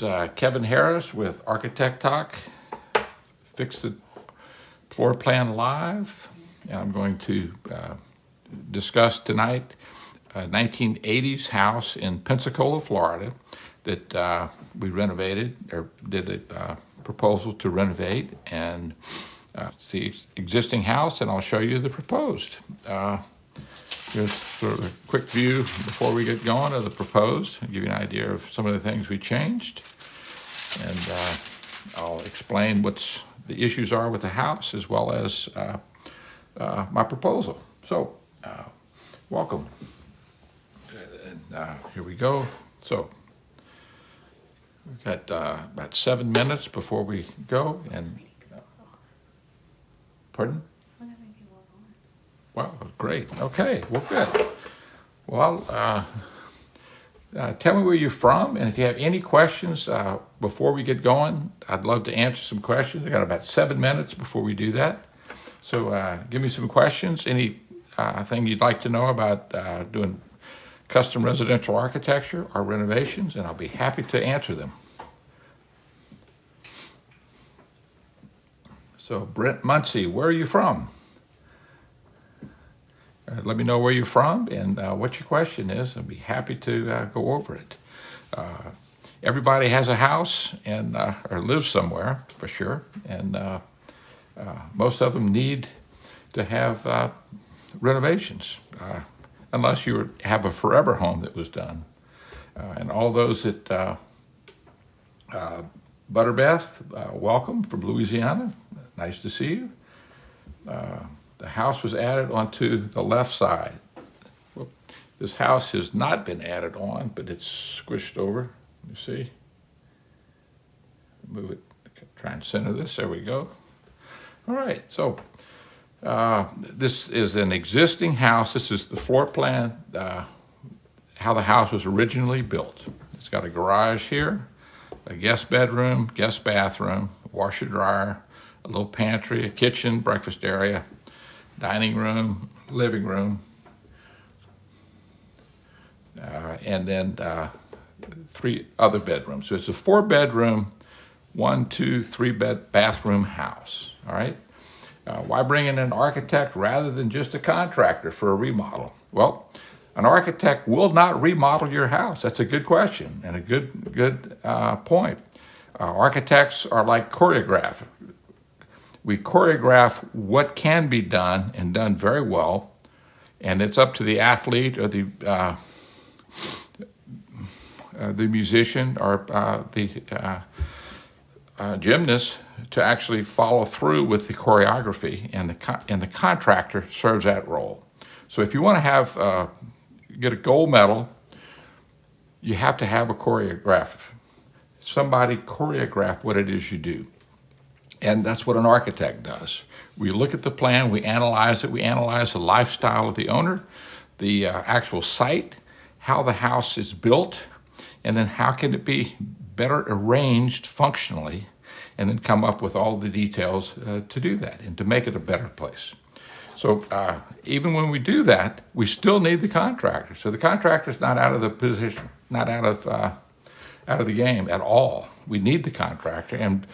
is Kevin Harris with Architect Talk, Fix the Floor Plan Live. And I'm going to discuss tonight a 1980s house in Pensacola, Florida that we renovated, or did a proposal to renovate, and it's the existing house, and I'll show you the proposed. Here's sort of a quick view before we get going of the proposed, and give you an idea of some of the things we changed. And I'll explain what the issues are with the house, as well as my proposal. So, welcome. And, here we go. So, we've got about 7 minutes before we go. And pardon? Wow, great. Okay, well, good. Well, tell me where you're from, and if you have any questions before we get going, I'd love to answer some questions. I got about 7 minutes before we do that. So give me some questions, any thing you'd like to know about doing custom residential architecture or renovations, and I'll be happy to answer them. So Brent Muncie, where are you from? Let me know where you're from and what your question is. I'll be happy to go over it. Everybody has a house and or lives somewhere, for sure, and most of them need to have renovations, unless you have a forever home that was done. And all those that, Butterbeth, welcome from Louisiana. Nice to see you. The house was added onto the left side. This house has not been added on, but it's squished over. You see? Move it, try and center this. There we go. All right, so this is an existing house. This is the floor plan, how the house was originally built. It's got a garage here, a guest bedroom, guest bathroom, washer dryer, a little pantry, a kitchen, breakfast area, dining room, living room, and then 3 other bedrooms. So it's a 4-bedroom, 1, 2, 3 bathroom house. All right. Why bring in an architect rather than just a contractor for a remodel? Well, an architect will not remodel your house. That's a good question and a good point. Architects are like choreographers. We choreograph what can be done and done very well, and it's up to the athlete or the musician or the gymnast to actually follow through with the choreography, and the contractor serves that role. So if you want to have get a gold medal, you have to have a choreographer. Somebody choreograph what it is you do. And that's what an architect does. We look at the plan, we analyze it, we analyze the lifestyle of the owner, the actual site, how the house is built, and then how can it be better arranged functionally, and then come up with all the details to do that and to make it a better place. So even when we do that, we still need the contractor. So the contractor's not out of the position, not out of the game at all. We need the contractor, and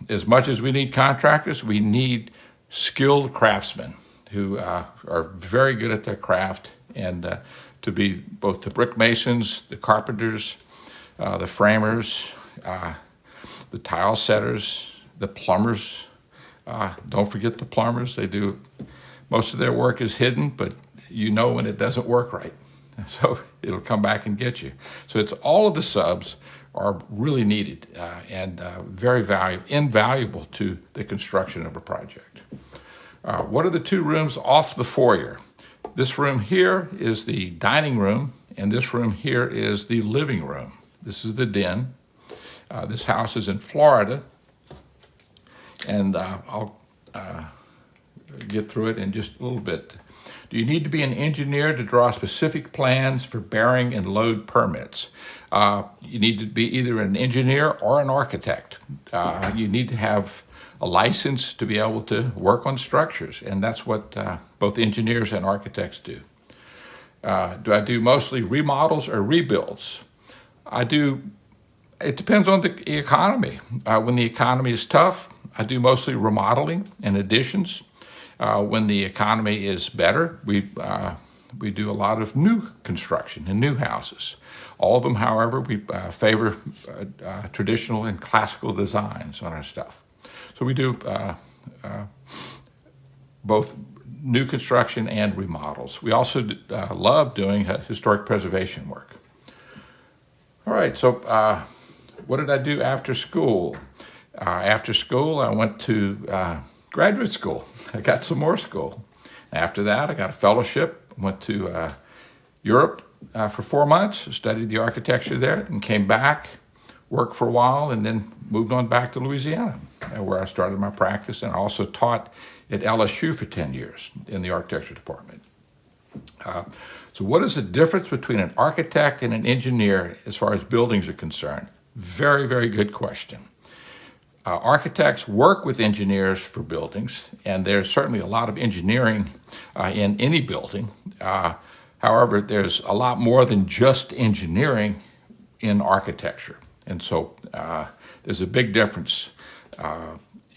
as much as we need contractors, we need skilled craftsmen who are very good at their craft, and to be both the brick masons, the carpenters, the framers, the tile setters, the plumbers. Don't forget the plumbers. They do, most of their work is hidden, but you know when it doesn't work right. So it'll come back and get you. So it's all of the subs are really needed and very invaluable to the construction of a project. What are the 2 rooms off the foyer? This room here is the dining room, and this room here is the living room. This is the den. This house is in Florida, and I'll get through it in just a little bit. Do you need to be an engineer to draw specific plans for bearing and load permits? You need to be either an engineer or an architect. You need to have a license to be able to work on structures, and that's what both engineers and architects do. Do I do mostly remodels or rebuilds? I do It depends on the economy. When the economy is tough, I do mostly remodeling and additions. When the economy is better, we do a lot of new construction and new houses. All of them, however, we favor traditional and classical designs on our stuff. So we do both new construction and remodels. We also love doing historic preservation work. All right, so what did I do after school? After school, I went to graduate school. I got some more school. After that, I got a fellowship, went to Europe for 4 months, studied the architecture there, and came back, worked for a while, and then moved on back to Louisiana, where I started my practice, and I also taught at LSU for 10 years in the architecture department. So what is the difference between an architect and an engineer as far as buildings are concerned? Very, very good question. Architects work with engineers for buildings, and there's certainly a lot of engineering in any building. However, there's a lot more than just engineering in architecture. And so there's a big difference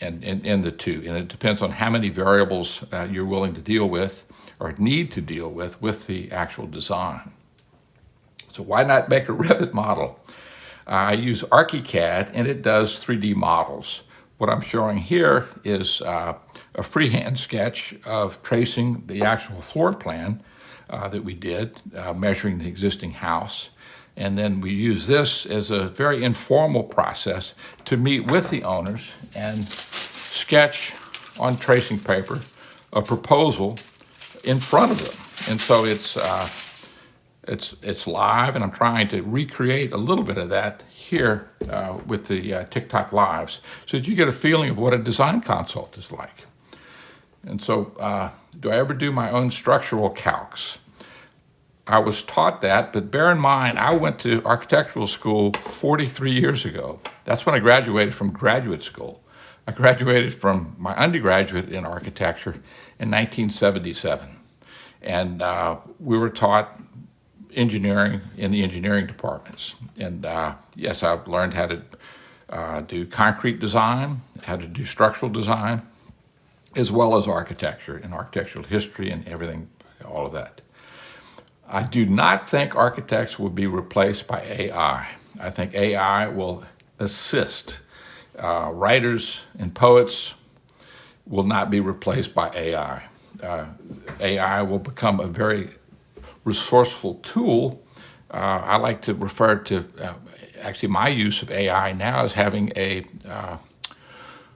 in the two, and it depends on how many variables you're willing to deal with or need to deal with the actual design. So why not make a Revit model? I use ArchiCAD, and it does 3D models. What I'm showing here is a freehand sketch of tracing the actual floor plan that we did, measuring the existing house. And then we use this as a very informal process to meet with the owners and sketch on tracing paper a proposal in front of them. And so it's live, and I'm trying to recreate a little bit of that here with the TikTok Lives so that you get a feeling of what a design consult is like. And so do I ever do my own structural calcs? I was taught that, but bear in mind, I went to architectural school 43 years ago. That's when I graduated from graduate school. I graduated from my undergraduate in architecture in 1977. And we were taught engineering in the engineering departments. And yes, I've learned how to do concrete design, how to do structural design, as well as architecture and architectural history and everything, all of that. I do not think architects will be replaced by AI. I think AI will assist. Writers and poets will not be replaced by AI. AI will become a very resourceful tool. I like to refer to, actually my use of AI now is having a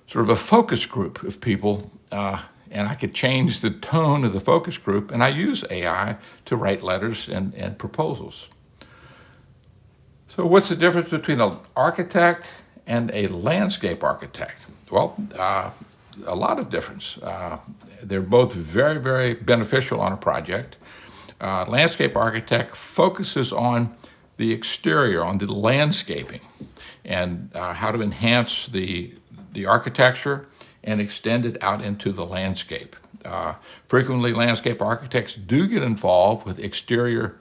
sort of a focus group of people, and I could change the tone of the focus group, and I use AI to write letters and proposals. So what's the difference between an architect and a landscape architect? Well, a lot of difference. They're both very, very beneficial on a project. Landscape architect focuses on the exterior, on the landscaping, and how to enhance the architecture and extend it out into the landscape. Frequently, landscape architects do get involved with exterior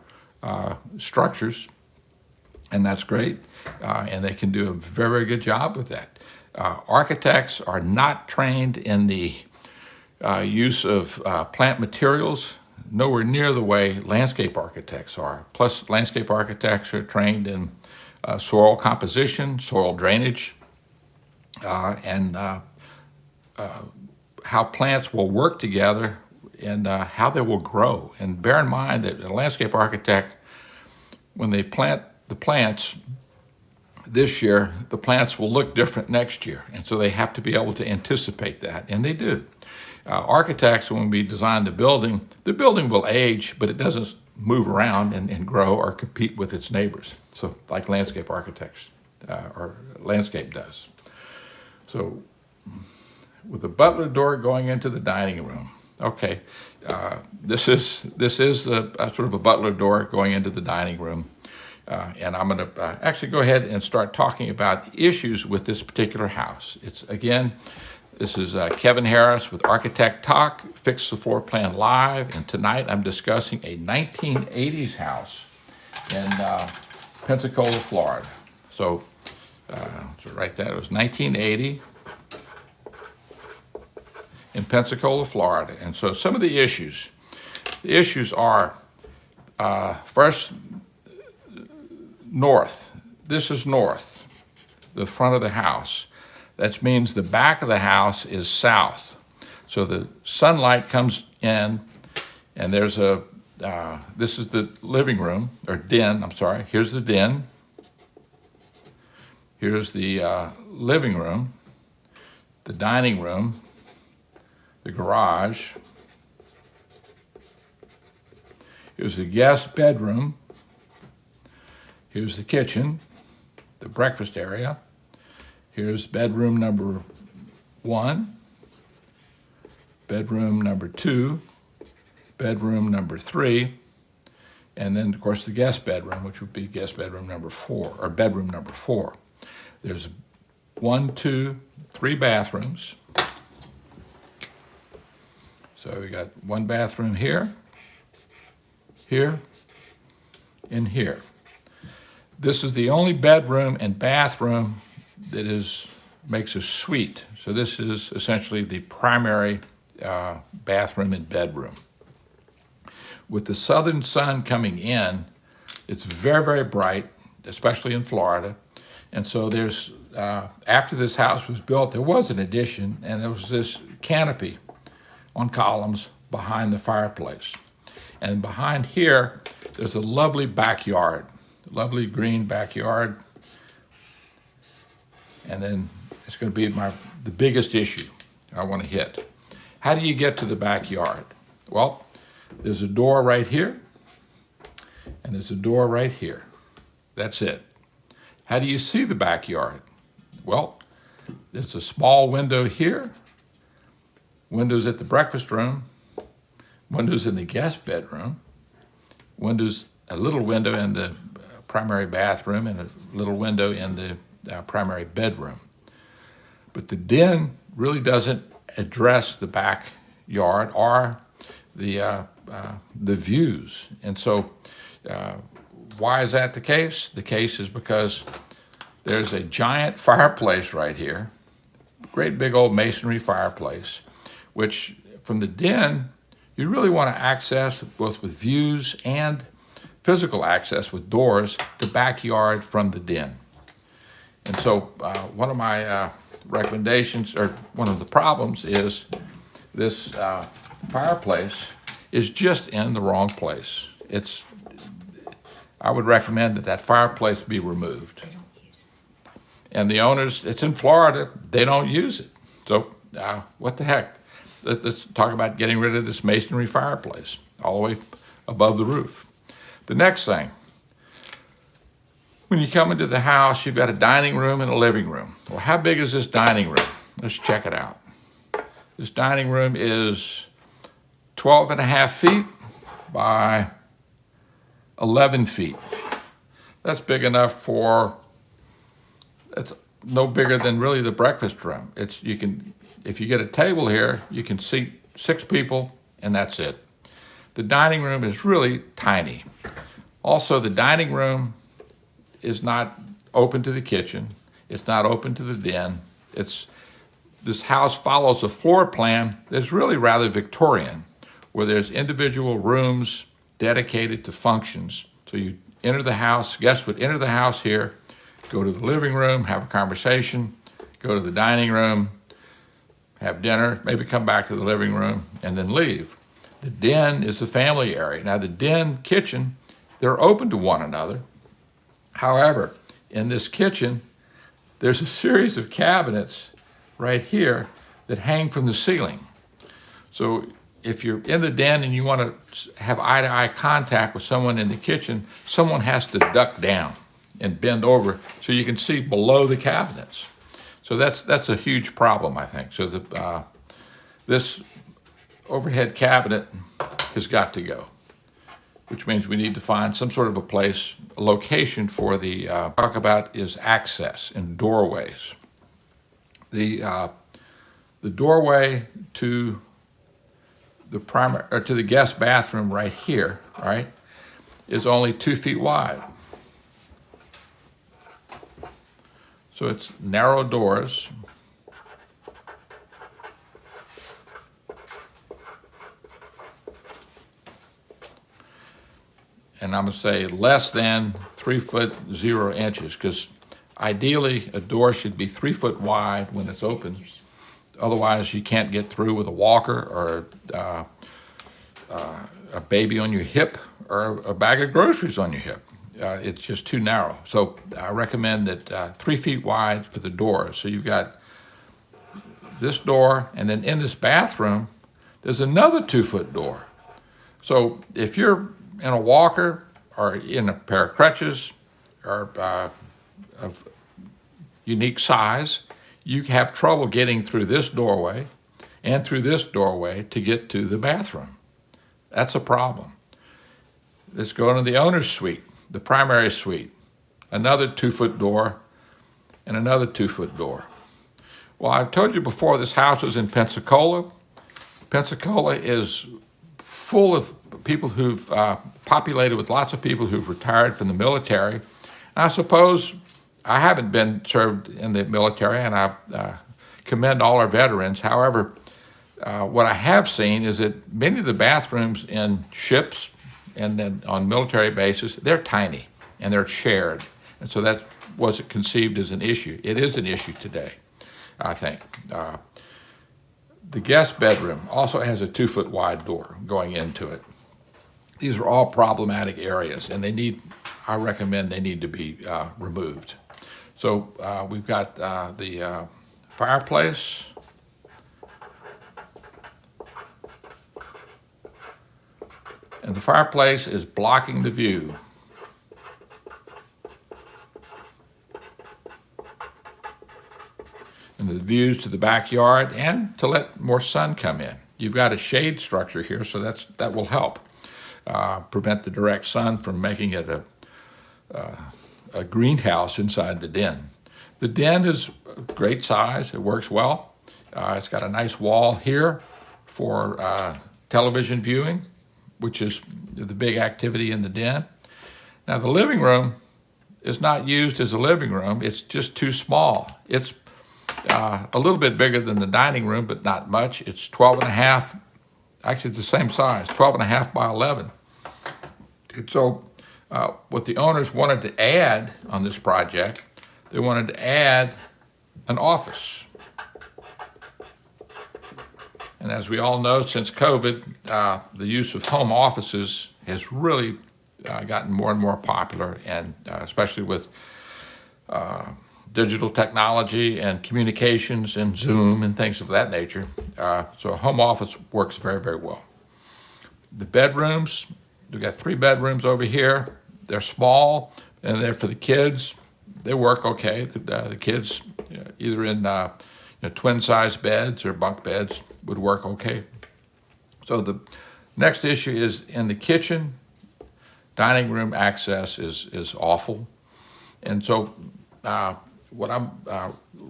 structures, and that's great, and they can do a very, very good job with that. Architects are not trained in the use of plant materials, nowhere near the way landscape architects are. Plus, landscape architects are trained in soil composition, soil drainage, and how plants will work together and how they will grow. And bear in mind that a landscape architect, when they plant the plants this year, the plants will look different next year. And so they have to be able to anticipate that, and they do. Architects, when we design the building will age, but it doesn't move around and grow or compete with its neighbors. So like landscape architects, or landscape does. So with the butler door going into the dining room. Okay, this is a sort of a butler door going into the dining room. And I'm going to actually go ahead and start talking about issues with this particular house. This is Kevin Harris with Architect Talk, Fix the Floor Plan Live, and tonight I'm discussing a 1980s house in Pensacola, Florida. So So write that. It was 1980 in Pensacola, Florida. And so some of the issues are, first, north. This is north, the front of the house. That means the back of the house is south. So the sunlight comes in, and there's a, this is the living room, or den, I'm sorry. Here's the den. Here's the living room, the dining room, the garage. Here's the guest bedroom. Here's the kitchen, the breakfast area. Here's bedroom number 1, bedroom number 2, bedroom number 3, and then, of course, the guest bedroom, which would be guest bedroom number 4, or bedroom number 4. There's 1, 2, 3 bathrooms. So we got 1 bathroom here, here, and here. This is the only bedroom and bathroom that makes a suite. So this is essentially the primary bathroom and bedroom. With the southern sun coming in, it's very, very bright, especially in Florida. And so there's, after this house was built, there was an addition, and there was this canopy on columns behind the fireplace. And behind here, there's a lovely backyard, lovely green backyard. And then it's going to be the biggest issue I want to hit. How do you get to the backyard? Well, there's a door right here, and there's a door right here. That's it. How do you see the backyard? Well, there's a small window here, windows at the breakfast room, windows in the guest bedroom, a little window in the primary bathroom, and a little window in the primary bedroom. But the den really doesn't address the backyard or the views. And so why is that the case? The case is because there's a giant fireplace right here, great big old masonry fireplace, which from the den, you really want to access both with views and physical access with doors, the backyard from the den. And so one of my recommendations, or one of the problems, is this fireplace is just in the wrong place. I would recommend that fireplace be removed. And the owners, it's in Florida, they don't use it. So what the heck? Let's talk about getting rid of this masonry fireplace all the way above the roof. The next thing, when you come into the house, you've got a dining room and a living room. Well, how big is this dining room? Let's check it out. This dining room is 12.5 feet by 11 feet. That's big enough for, it's no bigger than really the breakfast room. If you get a table here, you can seat 6 people, and that's it. The dining room is really tiny. Also, the dining room is not open to the kitchen. It's not open to the den. This house follows a floor plan that's really rather Victorian, where there's individual rooms dedicated to functions. So you enter the house, guests would enter the house here, go to the living room, have a conversation, go to the dining room, have dinner, maybe come back to the living room, and then leave. The den is the family area. Now the den, kitchen, they're open to one another. However, in this kitchen, there's a series of cabinets right here that hang from the ceiling. So if you're in the den and you want to have eye-to-eye contact with someone in the kitchen, someone has to duck down and bend over so you can see below the cabinets. So that's a huge problem, I think. So this overhead cabinet has got to go, which means we need to find some sort of a place, a location for the talk about is access and doorways. The doorway to the guest bathroom right here, right, is only 2 feet wide. So it's narrow doors. And I'm going to say less than 3 foot 0 inches, because ideally a door should be 3 foot wide when it's open. Otherwise, you can't get through with a walker or a baby on your hip or a bag of groceries on your hip. It's just too narrow. So I recommend that 3 feet wide for the door. So you've got this door, and then in this bathroom, there's another 2 foot door. So if you're in a walker or in a pair of crutches or of unique size, you have trouble getting through this doorway and through this doorway to get to the bathroom. That's a problem. Let's go into the owner's suite, the primary suite. Another 2 foot door and another 2 foot door. Well, I've told you before, this house is in Pensacola. Pensacola is full of people who've populated with lots of people who've retired from the military. And I suppose I haven't been served in the military, and I commend all our veterans. However, what I have seen is that many of the bathrooms in ships and then on military bases, they're tiny and they're shared. And so that wasn't conceived as an issue. It is an issue today, I think. The guest bedroom also has a 2 foot wide door going into it. These are all problematic areas, and I recommend they need to be removed. So we've got the fireplace. And the fireplace is blocking the view. And the views to the backyard and to let more sun come in. You've got a shade structure here, so that will help prevent the direct sun from making it a greenhouse inside the den. The den is great size. It works well. It's got a nice wall here for television viewing, which is the big activity in the den. Now, the living room is not used as a living room. It's just too small. It's a little bit bigger than the dining room, but not much. It's 12 and a half, actually it's the same size, 12 and a half by 11. And so what the owners wanted to add on this project, they wanted to add an office. And as we all know, since COVID, the use of home offices has really gotten more and more popular, and especially with digital technology and communications and Zoom and things of that nature. So a home office works very, very well. The bedrooms, we've got 3 bedrooms over here. They're small, and they're for the kids. They work okay. The kids, either in twin-size beds or bunk beds, would work okay. So the next issue is in the kitchen. Dining room access is awful. And so what I'm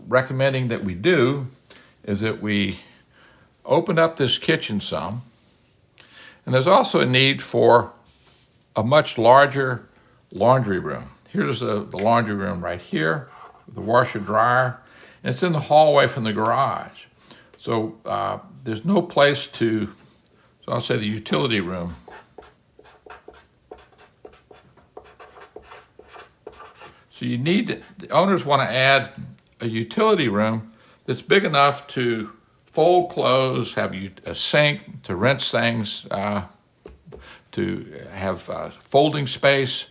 recommending that we do is that we open up this kitchen some. And there's also a need for a much larger laundry room. Here's the laundry room right here, the washer dryer, and it's in the hallway from the garage. So there's no place so I'll say the utility room. So the owners want to add a utility room that's big enough to fold clothes, have a sink to rinse things, to have folding space,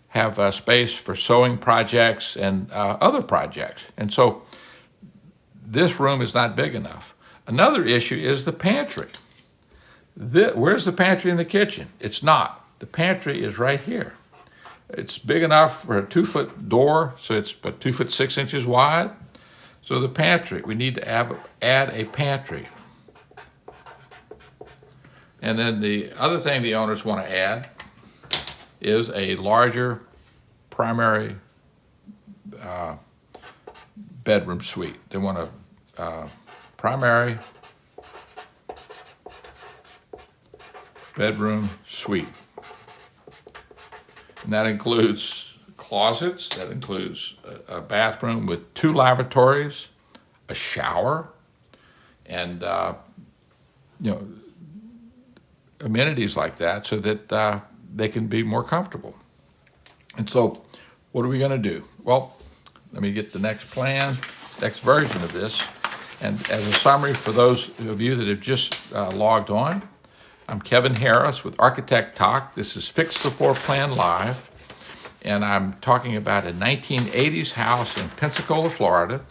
have space for sewing projects and other projects. And so this room is not big enough. Another issue is the pantry. Where's the pantry in the kitchen? It's not. The pantry is right here. It's big enough for a 2 foot door, so it's about 2 foot 6 inches wide. So the pantry, we need to add a pantry. And then the other thing the owners want to add is a larger primary bedroom suite. They want a primary bedroom suite. And that includes closets. That includes a bathroom with 2 lavatories, a shower, and amenities like that, so that they can be more comfortable. And so, what are we going to do? Well, let me get the next plan, next version of this. And as a summary for those of you that have just logged on, I'm Kevin Harris with Architect Talk. This is Fix the Floor Plan Live. And I'm talking about a 1980s house in Pensacola, Florida.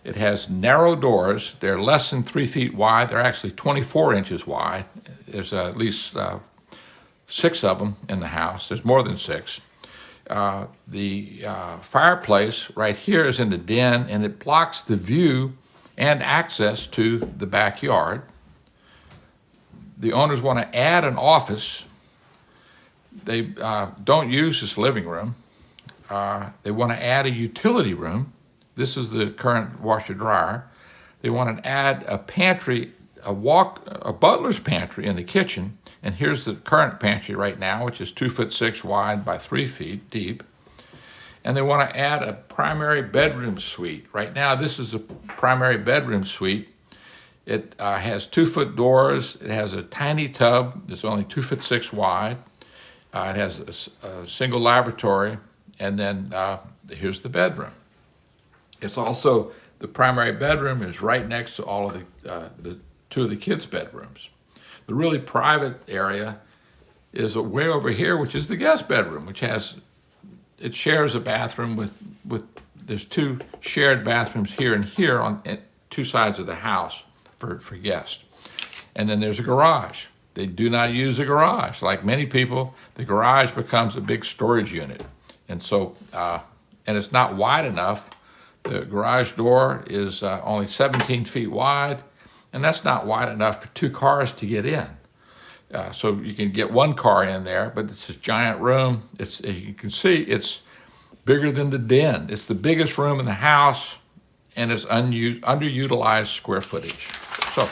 It has narrow doors. They're less than 3 feet wide. They're actually 24 inches wide. There's at least 6 of them in the house. There's more than 6. The fireplace right here is in the den, and it blocks the view and access to the backyard. The owners want to add an office. They don't use this living room. They want to add a utility room. This is the current washer dryer. They want to add a pantry, a butler's pantry in the kitchen. And here's the current pantry right now, which is 2'6" wide by 3 feet deep. And they want to add a primary bedroom suite. Right now, this is a primary bedroom suite. It has 2-foot doors. It has a tiny tub that's only 2'6" wide. It has a single lavatory, and then here's the bedroom. It's also, the primary bedroom is right next to all of the 2 of the kids' bedrooms. The really private area is way over here, which is the guest bedroom, which it shares a bathroom with there's 2 shared bathrooms here and here on 2 sides of the house for guests. And then there's a garage. They do not use a garage. Like many people, the garage becomes a big storage unit. And so, and it's not wide enough. The garage door is only 17 feet wide, and that's not wide enough for 2 cars to get in. So you can get 1 car in there, but it's a giant room. You can see it's bigger than the den. It's the biggest room in the house, and it's underutilized square footage. So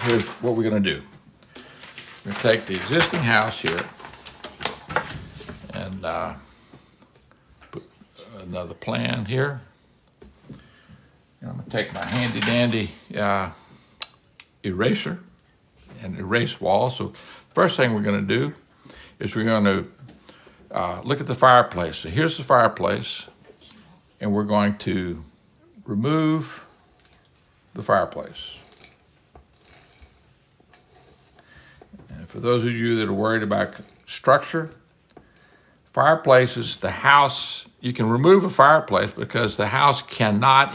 here's what we're going to do. We're going to take the existing house here and put another plan here. And I'm going to take my handy dandy eraser and erase walls. So first thing we're going to do is we're going to look at the fireplace. So here's the fireplace, and we're going to remove the fireplace. And for those of you that are worried about structure, fireplaces, the house, you can remove a fireplace because the house cannot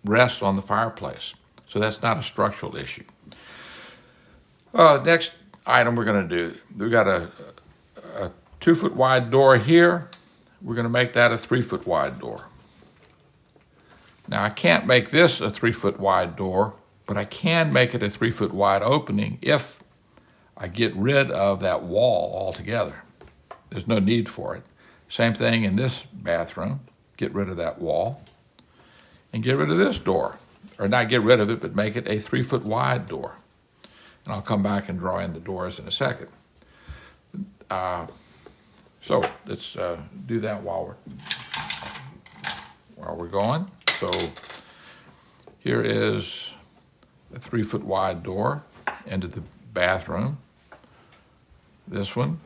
rest on the fireplace. So that's not a structural issue. Next item we're going to do, we've got a 2-foot wide door here. We're going to make that a 3-foot wide door. Now I can't make this a 3-foot wide door, but I can make it a 3-foot wide opening if I get rid of that wall altogether. There's no need for it. Same thing in this bathroom. Get rid of that wall and get rid of this door. Or not get rid of it, but make it a 3-foot wide door. And I'll come back and draw in the doors in a second. So let's do that while we're going. So here is a 3-foot wide door into the bathroom. This one,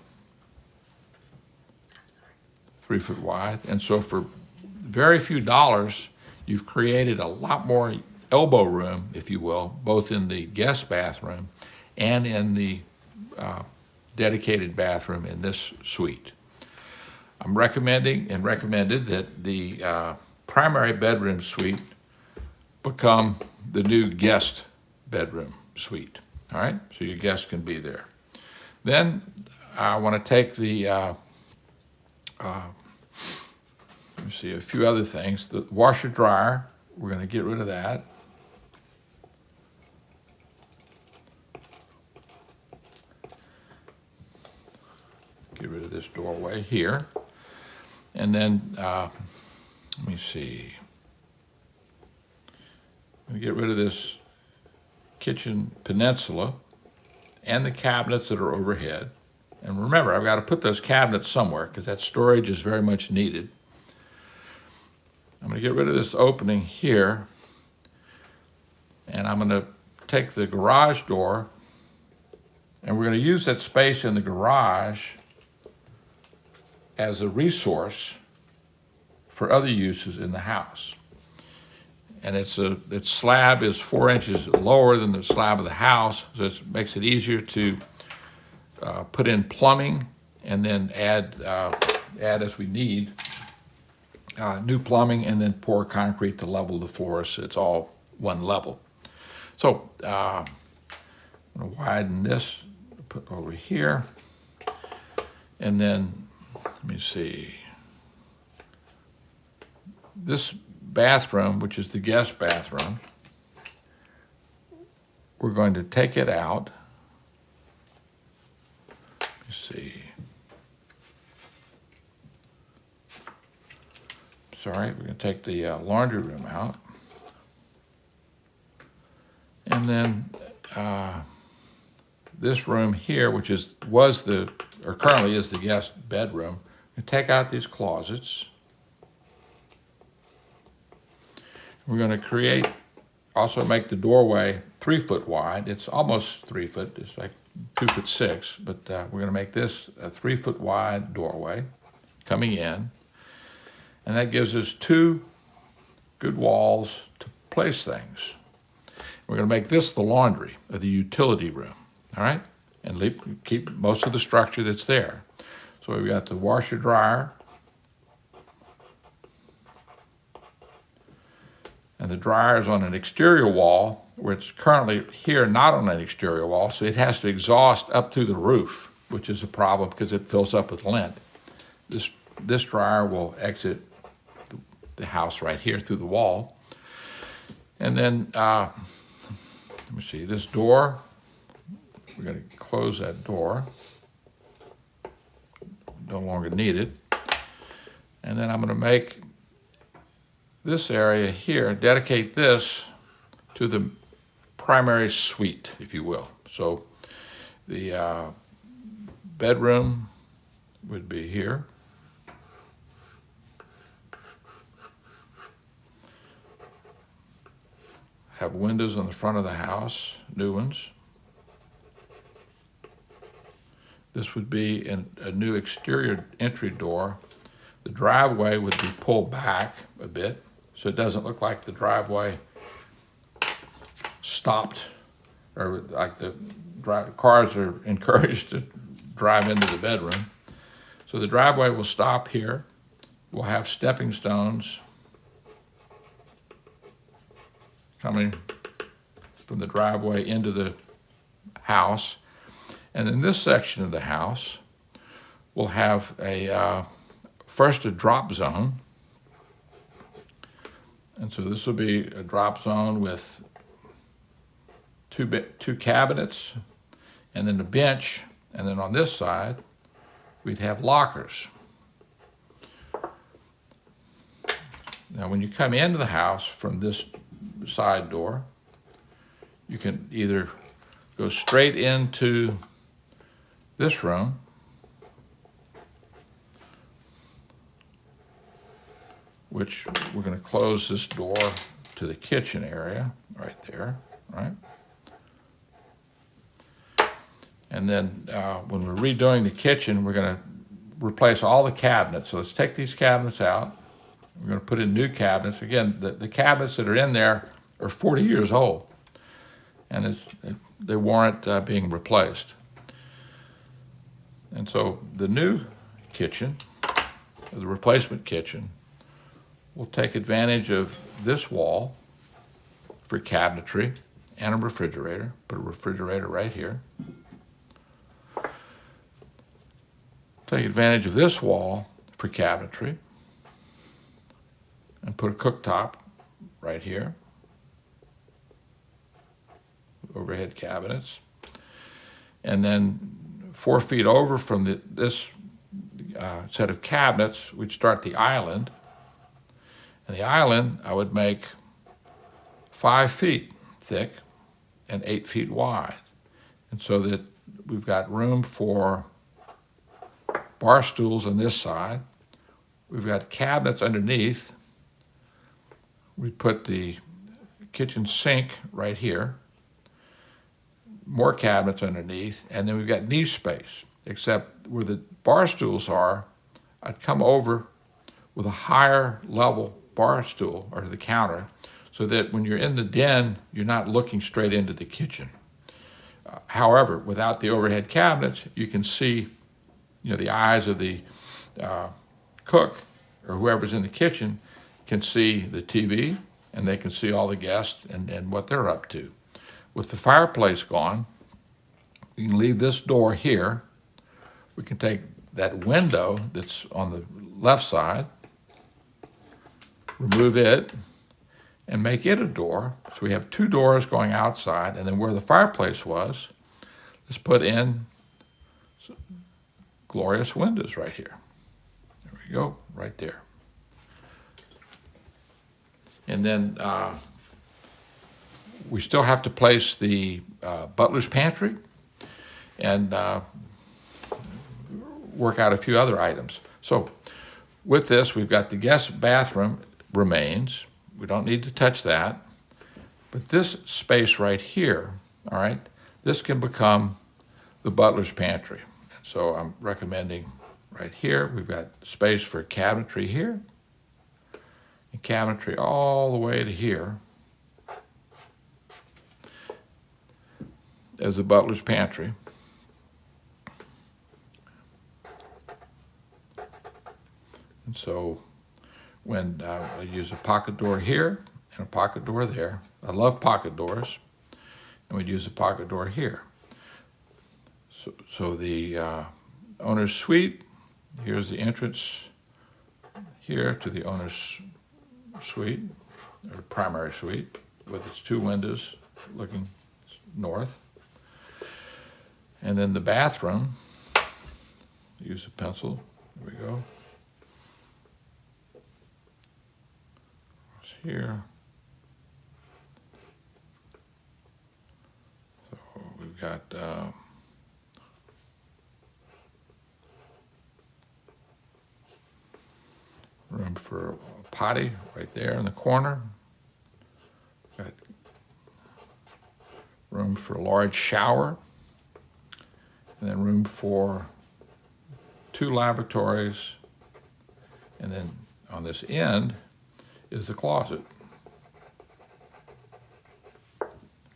3-foot wide. And so for very few dollars, you've created a lot more elbow room, if you will, both in the guest bathroom and in the dedicated bathroom in this suite. I'm recommending and recommended that the primary bedroom suite become the new guest bedroom suite. All right, so your guests can be there. Then I want to take the, let me see, a few other things. The washer dryer, we're going to get rid of that. Get rid of this doorway here. And then, let me see. I'm going to get rid of this kitchen peninsula and the cabinets that are overhead. And remember, I've got to put those cabinets somewhere because that storage is very much needed. I'm going to get rid of this opening here, and I'm going to take the garage door, and we're going to use that space in the garage as a resource for other uses in the house. And its slab is 4 inches lower than the slab of the house, so it makes it easier to put in plumbing and then add as we need new plumbing, and then pour concrete to level the floor so it's all one level. So I'm going to widen this, put over here, and then let me see. This bathroom, which is the guest bathroom, we're going to take it out. Let me see. Sorry, we're going to take the laundry room out. And then this room here, which currently is the guest bedroom, we take out these closets. We're going to also make the doorway 3 foot wide. It's almost 3 foot, it's like 2'6", but we're going to make this a 3 foot wide doorway coming in. And that gives us 2 good walls to place things. We're going to make this the laundry, or the utility room, all right? And keep most of the structure that's there. So we've got the washer dryer. And the dryer is on an exterior wall, where it's currently here not on an exterior wall, so it has to exhaust up through the roof, which is a problem because it fills up with lint. This dryer will exit the house right here through the wall. And then, let me see, this door, we're going to close that door. No longer needed. And then I'm going to make this area here, dedicate this to the primary suite, if you will. So the bedroom would be here. Have windows on the front of the house, new ones. This would be a new exterior entry door. The driveway would be pulled back a bit, so it doesn't look like the driveway stopped, or like the cars are encouraged to drive into the bedroom. So the driveway will stop here. We'll have stepping stones coming from the driveway into the house. And in this section of the house, we'll have first a drop zone. And so this will be a drop zone with two cabinets, and then a bench, and then on this side, we'd have lockers. Now, when you come into the house from this side door, you can either go straight into this room, which we're going to close this door to the kitchen area right there, right? And then when we're redoing the kitchen, we're going to replace all the cabinets. So let's take these cabinets out. We're going to put in new cabinets. Again, the cabinets that are in there are 40 years old, and they warrant being replaced. And so the new kitchen, the replacement kitchen, will take advantage of this wall for cabinetry and a refrigerator. Put a refrigerator right here. Take advantage of this wall for cabinetry and put a cooktop right here. Overhead cabinets. And then 4 feet over from this set of cabinets, we'd start the island. And the island I would make 5 feet thick and 8 feet wide. And so that we've got room for bar stools on this side. We've got cabinets underneath. We put the kitchen sink right here. More cabinets underneath, and then we've got niche space, except where the bar stools are, I'd come over with a higher level bar stool or the counter so that when you're in the den, you're not looking straight into the kitchen. However, without the overhead cabinets, you can see, the eyes of the cook or whoever's in the kitchen can see the TV, and they can see all the guests and what they're up to. With the fireplace gone, you can leave this door here. We can take that window that's on the left side, remove it, and make it a door. So we have two doors going outside, and then where the fireplace was, let's put in glorious windows right here. There we go, right there. And then we still have to place the butler's pantry and work out a few other items. So with this, we've got the guest bathroom remains. We don't need to touch that. But this space right here, all right, this can become the butler's pantry. So I'm recommending right here, we've got space for cabinetry here, and cabinetry all the way to here as the butler's pantry. And so when I use a pocket door here and a pocket door there, I love pocket doors, and we'd use a pocket door here. So the owner's suite, here's the entrance here to the owner's suite, or primary suite, with its two windows looking north. And then the bathroom, use a pencil, there we go. Here. So we've got room for a potty right there in the corner. Got room for a large shower, and then room for two lavatories, and then on this end is the closet.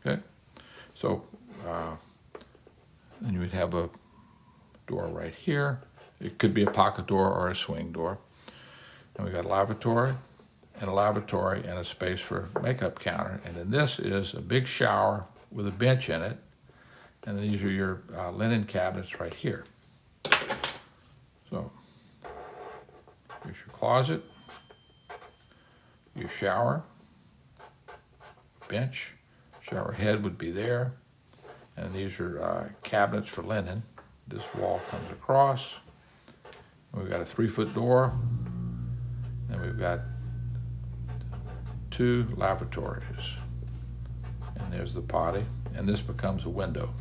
Okay, so then you would have a door right here. It could be a pocket door or a swing door. And we got a lavatory and a space for makeup counter. And then this is a big shower with a bench in it. And these are your linen cabinets right here. So here's your closet, your shower, bench, shower head would be there. And these are cabinets for linen. This wall comes across. And we've got a 3-foot door. And we've got 2 lavatories. And there's the potty. And this becomes a window.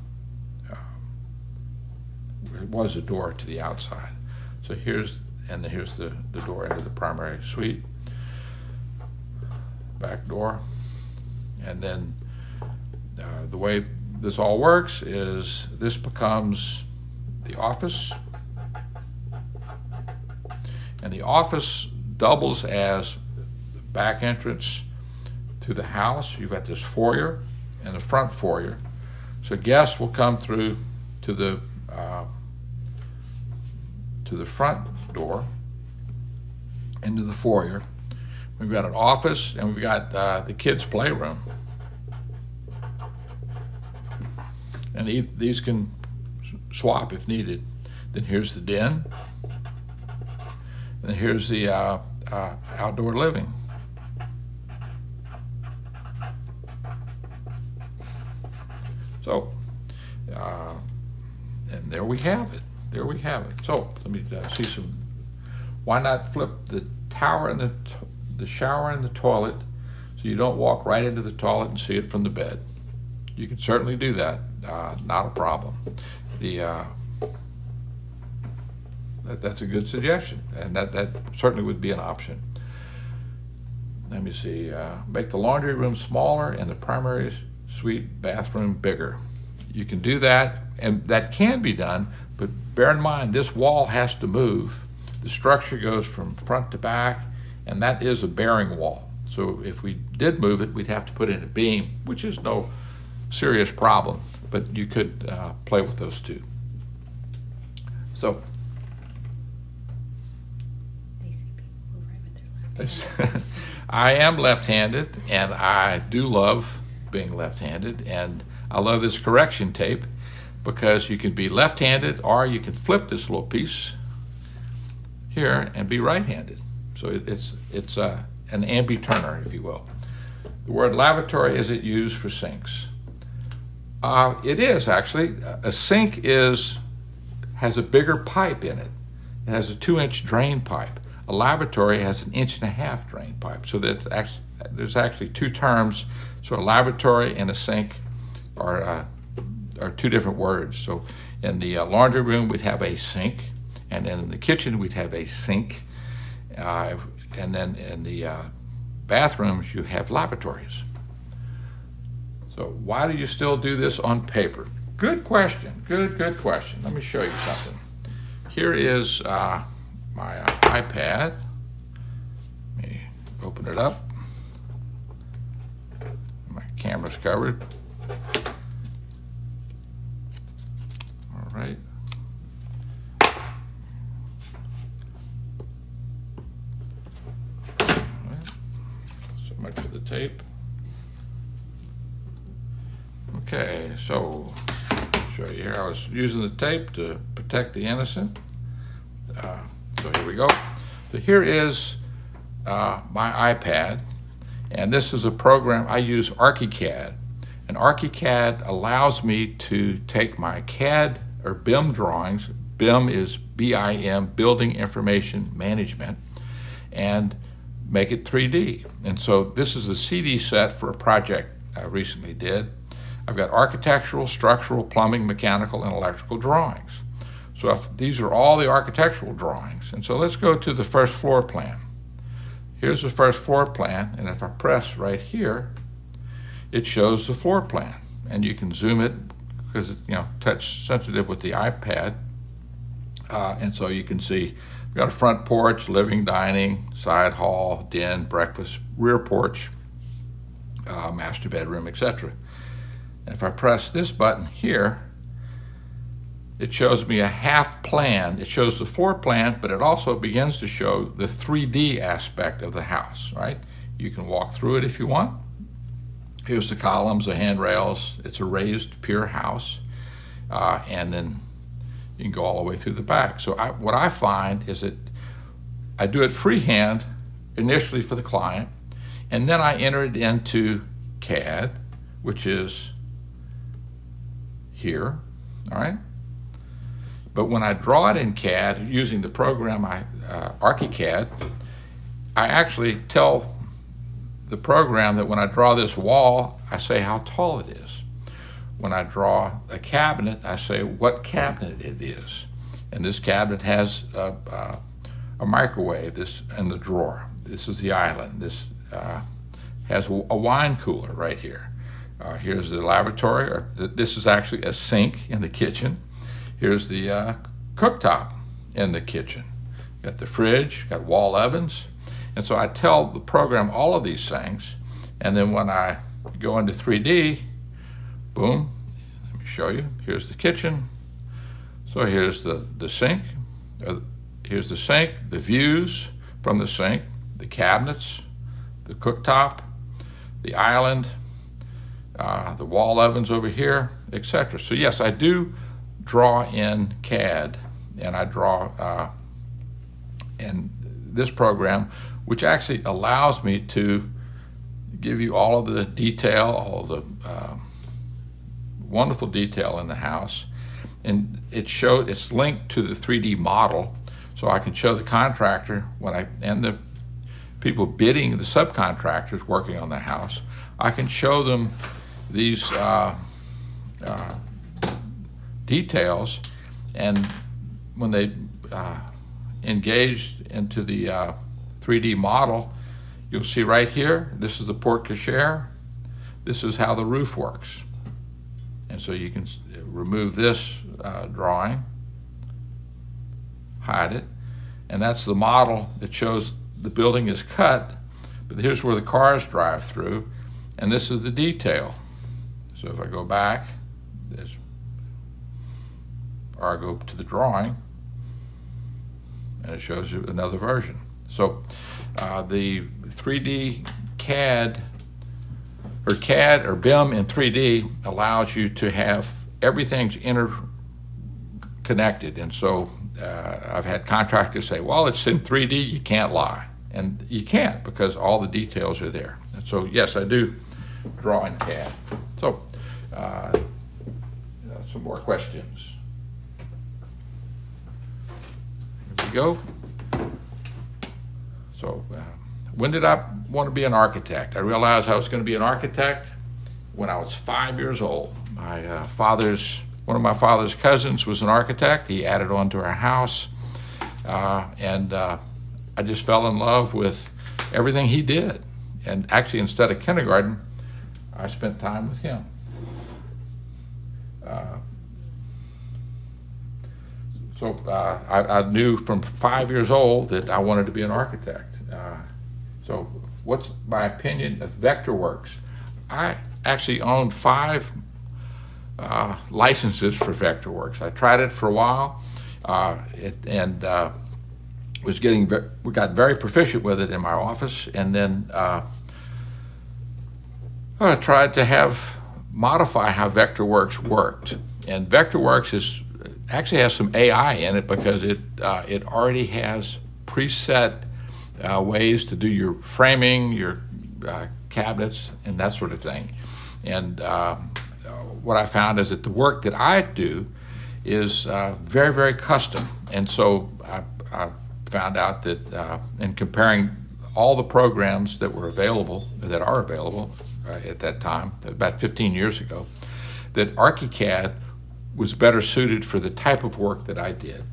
It was a door to the outside. So here's the door into the primary suite. Back door. And then the way this all works is this becomes the office. And the office doubles as the back entrance to the house. You've got this foyer and the front foyer. So guests will come through to the front door into the foyer. We've got an office, and we've got the kids' playroom. And these can swap if needed. Then here's the den. And here's the outdoor living. So, and there we have it. There we have it. So let me see some. Why not flip the tower and the shower and the toilet so you don't walk right into the toilet and see it from the bed? You can certainly do that. Not a problem. that's a good suggestion, and that certainly would be an option. Let me see. Make the laundry room smaller and the primary suite bathroom bigger. You can do that, and that can be done, but bear in mind this wall has to move. The structure goes from front to back, and that is a bearing wall. So if we did move it, we'd have to put in a beam, which is no serious problem, but you could play with those two. So They see people move right with their left hand. I am left-handed, and I do love being left-handed, and I love this correction tape because you can be left-handed, or you can flip this little piece here and be right-handed. So it's an ambi-turner, if you will. The word lavatory, is it used for sinks? It is actually. A sink has a bigger pipe in it. It has a 2-inch drain pipe. A lavatory has an 1.5 inch drain pipe. So there's actually two terms. So a lavatory and a sink are two different words. So in the laundry room, we'd have a sink, and then in the kitchen, we'd have a sink, and then in the bathrooms, you have lavatories. So why do you still do this on paper? Good question. Good question. Let me show you something. Here is my iPad. Let me open it up. My camera's covered. All right. So much for the tape. Okay, so I'll show you here. I was using the tape to protect the innocent. So here we go. So here is my iPad, and this is a program. I use ArchiCAD, and ArchiCAD allows me to take my CAD or BIM drawings. BIM is B-I-M, Building Information Management, and make it 3D. And so this is a CD set for a project I recently did. I've got architectural, structural, plumbing, mechanical, and electrical drawings. So these are all the architectural drawings. And so let's go to the first floor plan. Here's the first floor plan, and if I press right here, it shows the floor plan. And you can zoom it because it's touch sensitive with the iPad. And so you can see we've got a front porch, living, dining, side hall, den, breakfast, rear porch, master bedroom, etc. If I press this button here, it shows me a half plan. It shows the floor plan, but it also begins to show the 3D aspect of the house, right? You can walk through it if you want. Here's the columns, the handrails. It's a raised pier house. And then you can go all the way through the back. So what I find is that I do it freehand initially for the client, and then I enter it into CAD, which is here, all right? But when I draw it in CAD using the program ArchiCAD, I actually tell the program that when I draw this wall, I say how tall it is. When I draw a cabinet, I say what cabinet it is. And this cabinet has a microwave in the drawer. This is the island. This has a wine cooler right here. Here's the lavatory, or this is actually a sink in the kitchen. Here's the cooktop in the kitchen. Got the fridge, got wall ovens. And so I tell the program all of these things, and then when I go into 3D, boom, let me show you. Here's the kitchen. So here's the sink. Here's the sink, the views from the sink, the cabinets, the cooktop, the island, the wall ovens over here, etc. So yes, I do draw in CAD, and I draw in this program, which actually allows me to give you all of the detail, all of the wonderful detail in the house. And it's linked to the 3D model, so I can show the contractor and the people bidding, the subcontractors working on the house, I can show them these details, and when they engaged into the 3D model, you'll see right here, this is the porte cochere. This is how the roof works. And so you can remove this drawing, hide it, and that's the model that shows the building is cut, but here's where the cars drive through, and this is the detail. So if I go back, or I go to the drawing, and it shows you another version. So the 3D CAD or BIM in 3D allows you to have everything's interconnected. And so I've had contractors say, well, it's in 3D, you can't lie. And you can't, because all the details are there. And so yes, I do draw in CAD. So some more questions. Here we go. So when did I want to be an architect? I realized I was going to be an architect when I was 5 years old. One of my father's cousins was an architect. He added on to our house, and I just fell in love with everything he did. And actually, instead of kindergarten, I spent time with him. So I knew from 5 years old that I wanted to be an architect. So what's my opinion of Vectorworks? I actually owned 5 licenses for Vectorworks. I tried it for a while, we got very proficient with it in my office, and then I tried to modify how Vectorworks worked. And Vectorworks actually has some AI in it, because it already has preset ways to do your framing, your cabinets, and that sort of thing. And what I found is that the work that I do is very, very custom. And so I found out that in comparing all the programs that are available at that time, about 15 years ago, that ArchiCAD was better suited for the type of work that I did.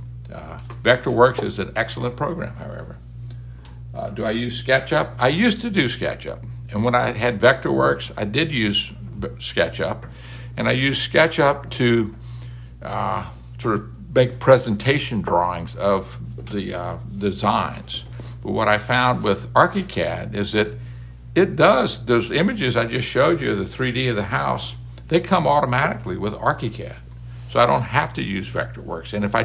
Vectorworks is an excellent program, however. Do I use SketchUp? I used to do SketchUp. And when I had Vectorworks, I did use SketchUp. And I used SketchUp to sort of make presentation drawings of the designs. But what I found with ArchiCAD is that it does, those images I just showed you, the 3D of the house, they come automatically with ArchiCAD. So I don't have to use Vectorworks. And if I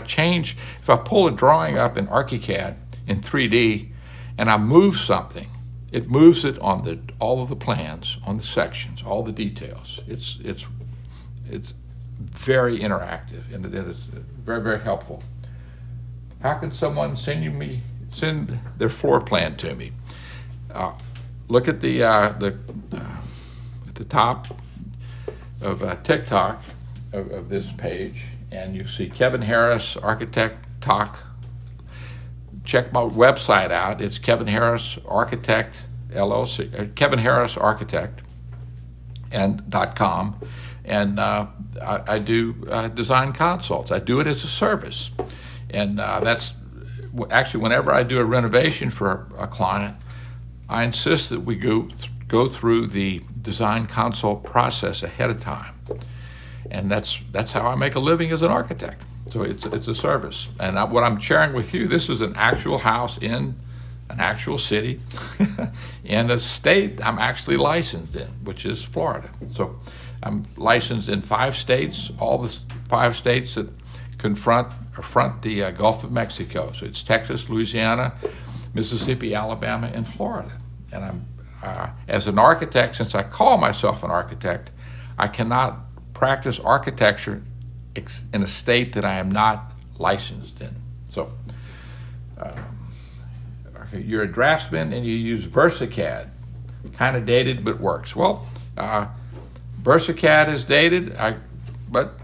pull a drawing up in ArchiCAD in 3D and I move something, it moves it on all of the plans, on the sections, all the details. It's very interactive, and it is very, very helpful. How can someone send their floor plan to me? Look at at the top of TikTok of this page, and you see Kevin Harris Architect Talk. Check my website out. It's Kevin Harris Architect LLC, Kevin Harris Architect .com, and I do design consults. I do it as a service, and that's actually whenever I do a renovation for a client, I insist that we go through the design consult process ahead of time, and that's how I make a living as an architect. So it's a service, and what I'm sharing with you, this is an actual house in an actual city in a state I'm actually licensed in, which is Florida. So I'm licensed in 5 states, all the 5 states that front the Gulf of Mexico. So it's Texas, Louisiana, Mississippi, Alabama, and Florida. And I'm as an architect, since I call myself an architect, I cannot practice architecture in a state that I am not licensed in. So you're a draftsman and you use VersaCAD, kind of dated but works. Well, VersaCAD is dated, but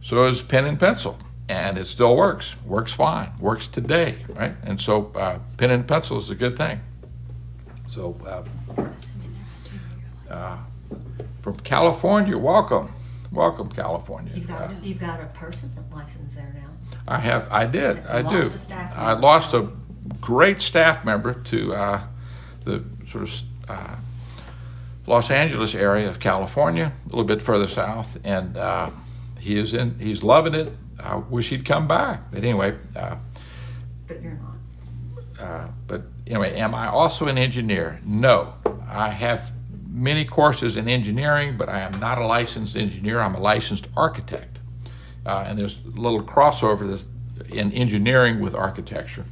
so is pen and pencil, and it still works fine, works today, right? And so pen and pencil is a good thing. So from California, welcome, California. You've got a person that licensed there now. I did. I You do. lost a staff I member. lost a great staff member to the sort of Los Angeles area of California, a little bit further south, and he's loving it. I wish he'd come back. But anyway, But you're not. am I also an engineer? No. I have many courses in engineering, but I am not a licensed engineer. I'm a licensed architect. And there's a little crossover in engineering with architecture.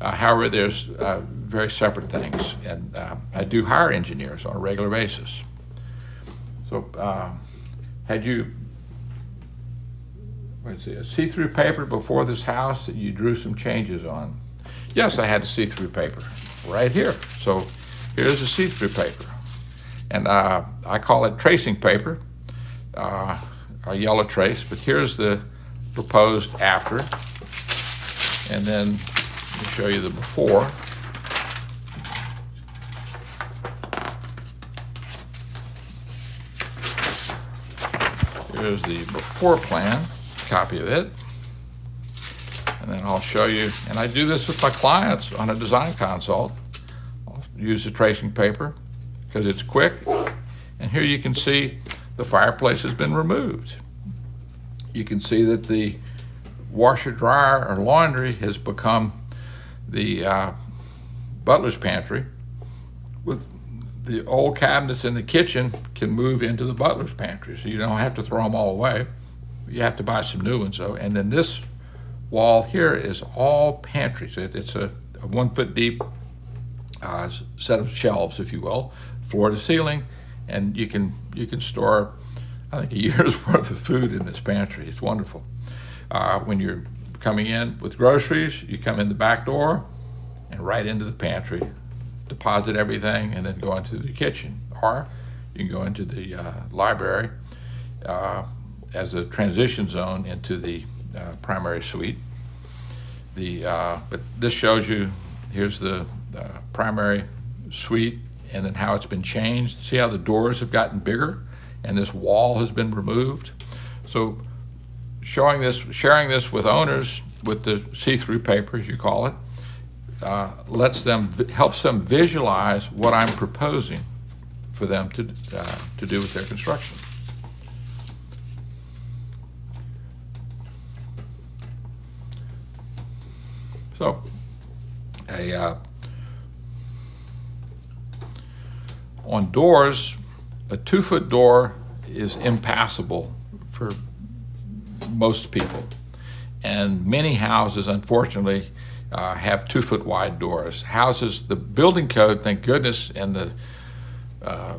However, there's very separate things, and I do hire engineers on a regular basis. So, had you, a see-through paper before this house that you drew some changes on? Yes, I had a see-through paper right here. So here's a see-through paper, and I call it tracing paper, a yellow trace. But here's the proposed after, and then let me show you the before. Here's the before plan, copy of it. And then I'll show you, and I do this with my clients on a design consult. I'll use the tracing paper because it's quick. And here you can see the fireplace has been removed. You can see that the washer, dryer, or laundry has become the butler's pantry. With the old cabinets in the kitchen can move into the butler's pantry, so you don't have to throw them all away. You have to buy some new ones though. And then this wall here is all pantries. It's a 1 foot deep set of shelves, if you will, floor to ceiling, and you can store, I think, a year's worth of food in this pantry. It's wonderful. When you're coming in with groceries, you come in the back door and right into the pantry, deposit everything, and then go into the kitchen. Or you can go into the library as a transition zone into the primary suite. But this shows you, here's the primary suite, and then how it's been changed. See how the doors have gotten bigger and this wall has been removed? So sharing this with owners with the see-through paper, as you call it, helps them visualize what I'm proposing for them to do with their construction. So, on doors, a 2 foot door is impassable for most people. And many houses, unfortunately, have 2 foot wide doors. Houses, the building code, thank goodness, in the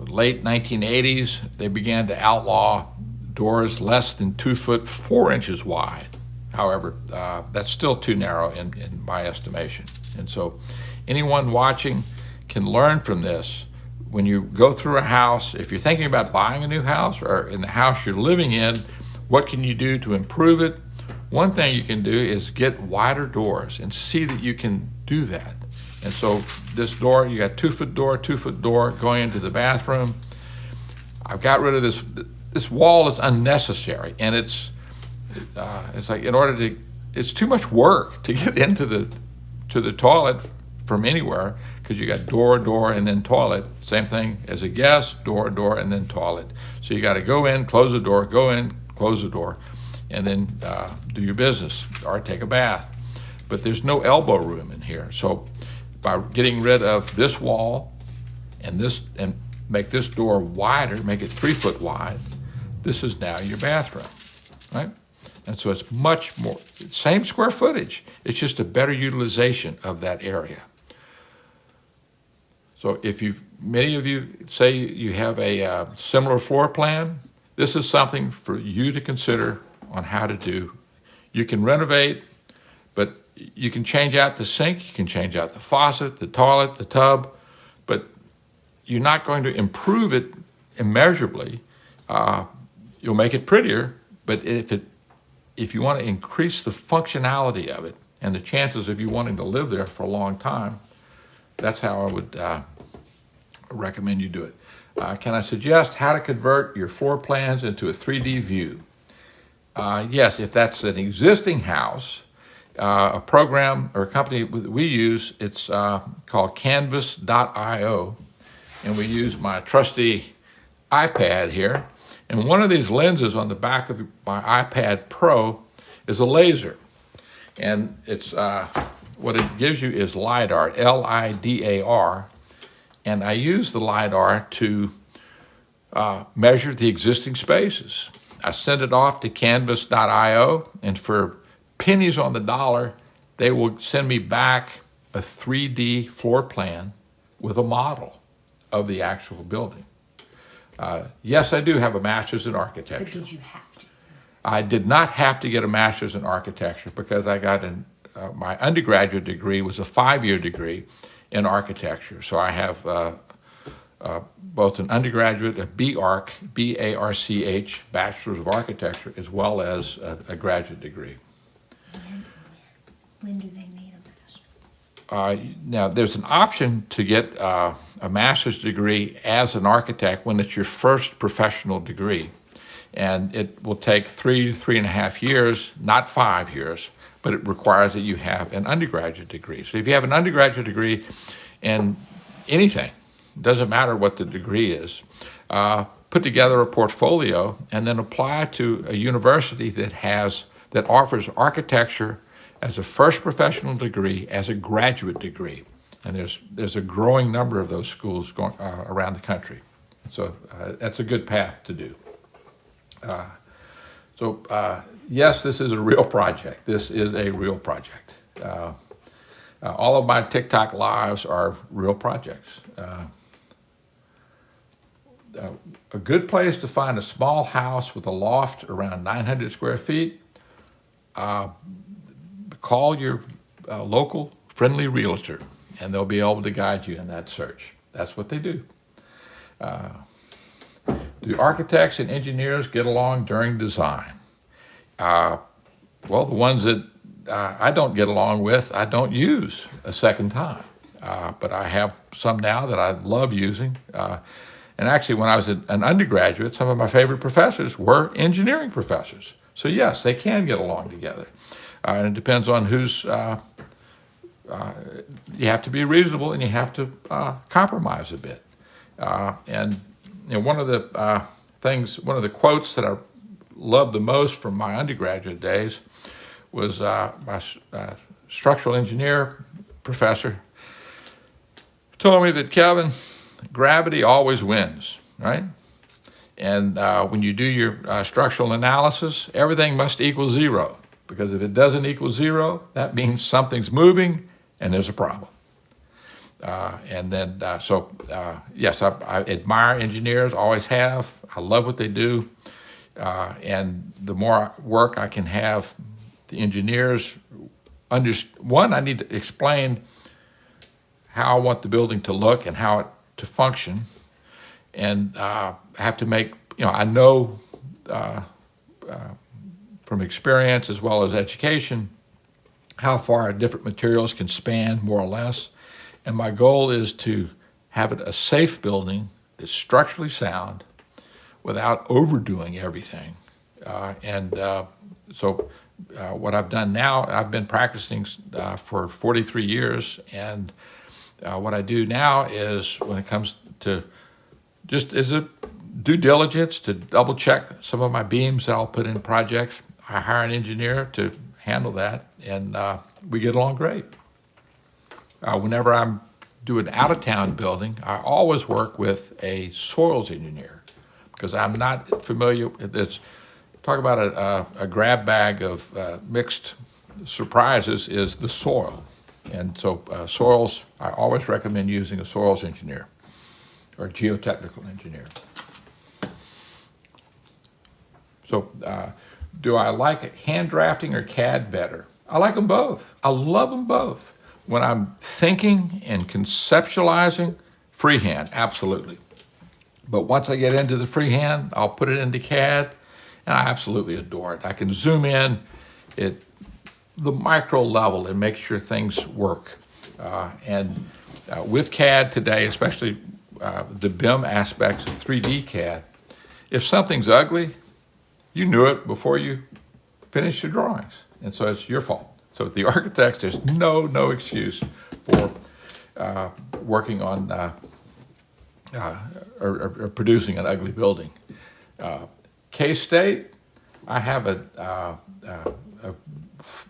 late 1980s, they began to outlaw doors less than 2 foot 4 inches wide. However, that's still too narrow in my estimation. And so anyone watching can learn from this. When you go through a house, if you're thinking about buying a new house or in the house you're living in, what can you do to improve it? One thing you can do is get wider doors and see that you can do that. And so this door, you got 2 foot door going into the bathroom. I've got rid of this wall is unnecessary, and it's like it's too much work to get into the toilet from anywhere, because you got door, and then toilet. Same thing as a guest, door, and then toilet. So you got to go in, close the door, go in, close the door, and then do your business or take a bath. But there's no elbow room in here. So by getting rid of this wall and make this door wider, make it 3 foot wide, this is now your bathroom, right? And so it's much more, same square footage. It's just a better utilization of that area. So if many of you say you have a similar floor plan, this is something for you to consider on how to do. You can renovate, but you can change out the sink, you can change out the faucet, the toilet, the tub, but you're not going to improve it immeasurably. You'll make it prettier, but if you want to increase the functionality of it and the chances of you wanting to live there for a long time, that's how I would recommend you do it. Can I suggest how to convert your floor plans into a 3D view? Yes, if that's an existing house, a program or a company we use. It's called Canvas.io, and we use my trusty iPad here. And one of these lenses on the back of my iPad Pro is a laser, and it's what it gives you is LiDAR, L-I-D-A-R, and I use the LiDAR to measure the existing spaces. I send it off to Canvas.io, and for pennies on the dollar, they will send me back a 3D floor plan with a model of the actual building. Yes, I do have a master's in architecture. But did you have to? I did not have to get a master's in architecture because I got my undergraduate degree was a 5-year degree in architecture. So I have both an undergraduate, a B.Arch, B-A-R-C-H, Bachelor's of Architecture, as well as a graduate degree. When do they need a master's? Now, there's an option to get a master's degree as an architect when it's your first professional degree. And it will take 3 to 3.5 years, not 5 years, but it requires that you have an undergraduate degree. So if you have an undergraduate degree in anything, doesn't matter what the degree is, put together a portfolio and then apply to a university that offers architecture as a first professional degree, as a graduate degree. And there's a growing number of those schools going around the country. So that's a good path to do. Yes, this is a real project. This is a real project. All of my TikTok lives are real projects. A good place to find a small house with a loft around 900 square feet, call your local friendly realtor, and they'll be able to guide you in that search. That's what they do. Do architects and engineers get along during design? Well, the ones that I don't get along with, I don't use a second time. But I have some now that I love using. And actually, when I was an undergraduate, some of my favorite professors were engineering professors. So yes, they can get along together. And it depends on who's, you have to be reasonable and you have to compromise a bit. And you know, one of the quotes that I loved the most from my undergraduate days was my structural engineer professor told me that, Kevin, gravity always wins, right? And when you do your structural analysis, everything must equal 0, because if it doesn't equal 0, that means something's moving and there's a problem. Yes, I admire engineers, always have. I love what they do. And the more work I can have the engineers one, I need to explain how I want the building to look and how it to function. And I have to make, I know from experience as well as education how far different materials can span, more or less. And my goal is to have it a safe building that's structurally sound without overdoing everything. What I've done now, I've been practicing for 43 years, and what I do now is, when it comes to just as a due diligence to double check some of my beams that I'll put in projects, I hire an engineer to handle that, and we get along great. Whenever I'm doing out-of-town building, I always work with a soils engineer, because I'm not familiar with this. Talk about a grab bag of mixed surprises is the soil. And so soils, I always recommend using a soils engineer or a geotechnical engineer. So do I like hand drafting or CAD better? I like them both. I love them both. When I'm thinking and conceptualizing, freehand, absolutely. But once I get into the freehand, I'll put it into CAD, and I absolutely adore it. I can zoom in at the micro level and make sure things work. With CAD today, especially the BIM aspects of 3D CAD, if something's ugly, you knew it before you finished your drawings, and so it's your fault. So the architects, there's no excuse for working on or producing an ugly building. K-State, I have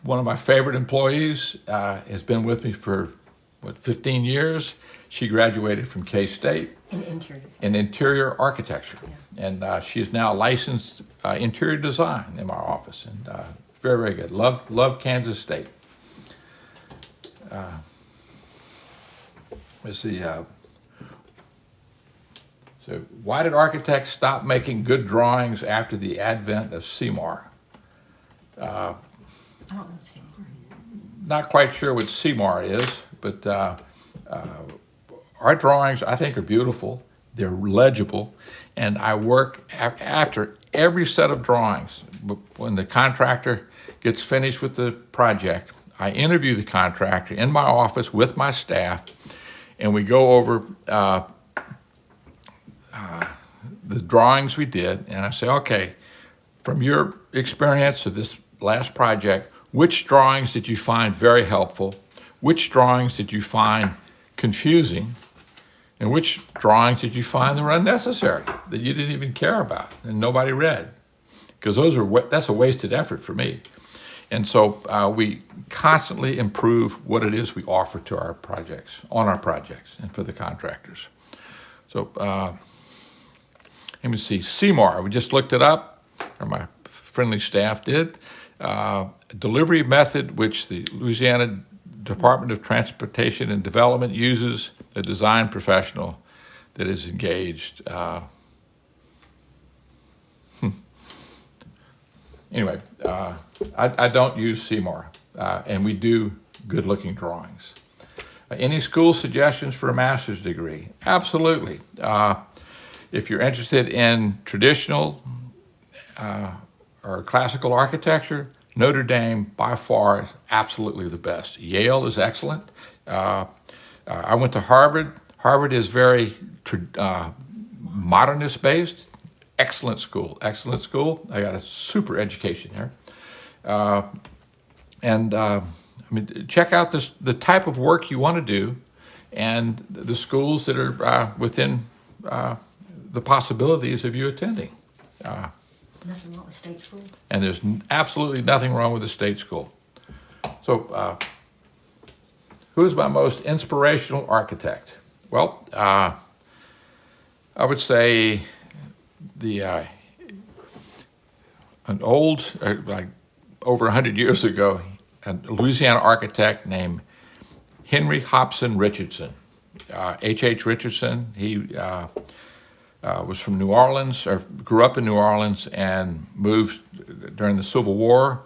one of my favorite employees has been with me for, 15 years. She graduated from K-State in interior architecture. Yeah. And she's now licensed interior design in my office. And very good. Love Kansas State. Let's see. So why did architects stop making good drawings after the advent of CMAR? I don't know CMAR. Not quite sure what CMAR is, but our drawings, I think, are beautiful. They're legible, and I work after every set of drawings. When the contractor gets finished with the project, I interview the contractor in my office with my staff, and we go over the drawings we did, and I say, okay, from your experience of this last project, which drawings did you find very helpful? Which drawings did you find confusing? And which drawings did you find that were unnecessary, that you didn't even care about and nobody read? Because that's a wasted effort for me. And so we constantly improve what it is we offer to our projects, on our projects, and for the contractors. So let me see, CMAR, we just looked it up, or my friendly staff did. Delivery method which the Louisiana Department of Transportation and Development uses a design professional that is engaged. Anyway, I don't use CMAR, and we do good-looking drawings. Any school suggestions for a master's degree? Absolutely. If you're interested in traditional or classical architecture, Notre Dame, by far, is absolutely the best. Yale is excellent. I went to Harvard. Harvard is very modernist-based. Excellent school, excellent school. I got a super education there. I mean, check out the type of work you want to do and the schools that are within the possibilities of you attending. Nothing wrong with state school? And there's absolutely nothing wrong with the state school. So, who's my most inspirational architect? Well, I would say an old, like over 100 years ago, a Louisiana architect named Henry Hobson Richardson. H.H. Richardson, he was from New Orleans, or grew up in New Orleans, and moved during the Civil War.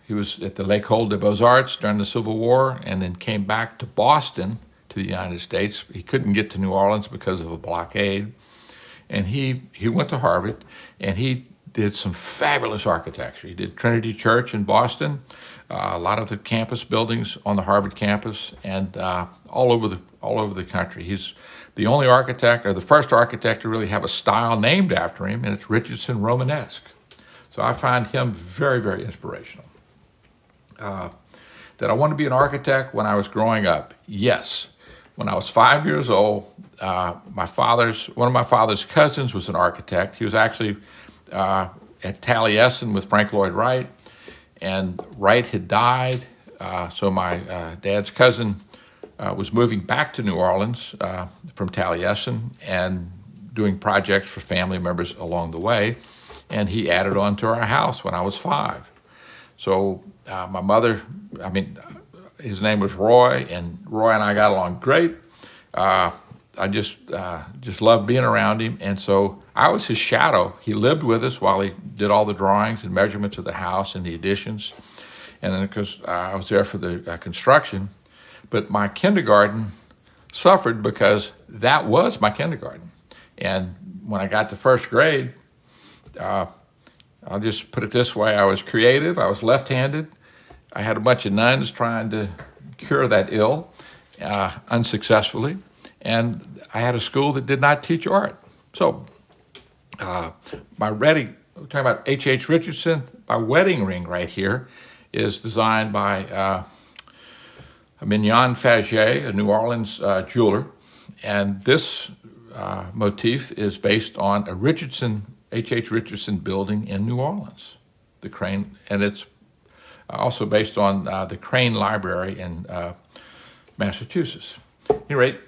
He was at the L'École des Beaux-Arts during the Civil War, and then came back to Boston, to the United States. He couldn't get to New Orleans because of a blockade. And he went to Harvard, and he did some fabulous architecture. He did Trinity Church in Boston, a lot of the campus buildings on the Harvard campus, and all over the country. He's the only architect, or the first architect, to really have a style named after him, and it's Richardson Romanesque. So I find him very, very inspirational. Did I want to be an architect when I was growing up? Yes. When I was 5 years old, one of my father's cousins was an architect. He was actually at Taliesin with Frank Lloyd Wright, and Wright had died. So my dad's cousin was moving back to New Orleans from Taliesin and doing projects for family members along the way, and he added on to our house when I was 5. So my mother, his name was Roy, and Roy and I got along great. I just loved being around him, and so I was his shadow. He lived with us while he did all the drawings and measurements of the house and the additions, and then because I was there for the construction. But my kindergarten suffered because that was my kindergarten. And when I got to first grade, I'll just put it this way, I was creative, I was left-handed. I had a bunch of nuns trying to cure that ill, unsuccessfully. And I had a school that did not teach art. So we're talking about H.H. Richardson, my wedding ring right here is designed by Mignon Fagier, a New Orleans jeweler, and this motif is based on a H.H. Richardson building in New Orleans, the Crane, and it's also based on the Crane Library in Massachusetts. At any rate,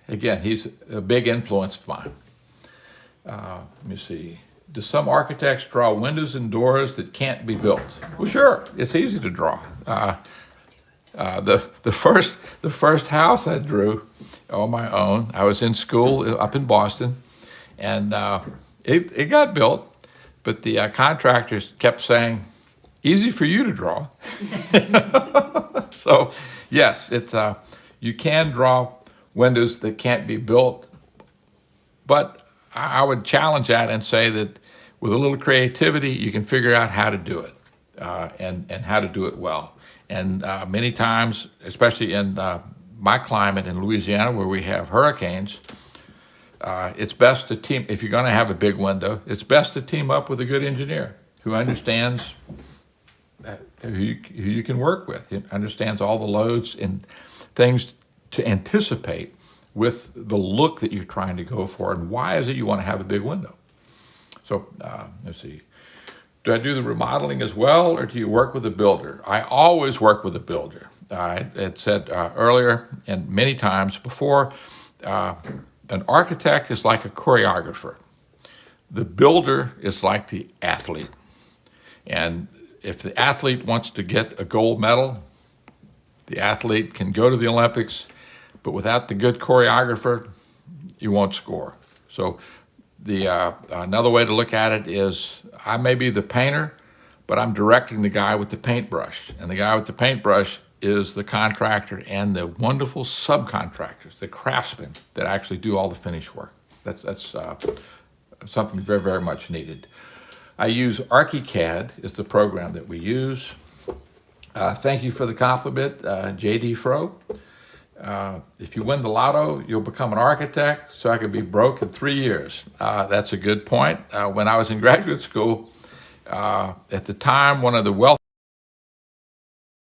again, he's a big influence of mine. Let me see. Do some architects draw windows and doors that can't be built? Well, sure. It's easy to draw. The first house I drew on my own, I was in school up in Boston, and it got built, but the contractors kept saying, "Easy for you to draw." So, yes, you can draw windows that can't be built, but I would challenge that and say that with a little creativity, you can figure out how to do it, and how to do it well. And many times, especially in my climate in Louisiana, where we have hurricanes, it's best to team. If you're going to have a big window, it's best to team up with a good engineer who understands who you can work with. He understands all the loads and things to anticipate with the look that you're trying to go for, and why is it you want to have a big window. So let's see. Do I do the remodeling as well, or do you work with a builder? I always work with a builder. I had said earlier and many times before, an architect is like a choreographer. The builder is like the athlete. And if the athlete wants to get a gold medal, the athlete can go to the Olympics, but without the good choreographer, you won't score. So another way to look at it is, I may be the painter, but I'm directing the guy with the paintbrush. And the guy with the paintbrush is the contractor and the wonderful subcontractors, the craftsmen that actually do all the finish work. That's something very, very much needed. I use ArchiCAD is the program that we use. Thank you for the compliment, J.D. Fro. If you win the lotto, you'll become an architect, so I could be broke in 3 years. That's a good point. When I was in graduate school, at the time, one of the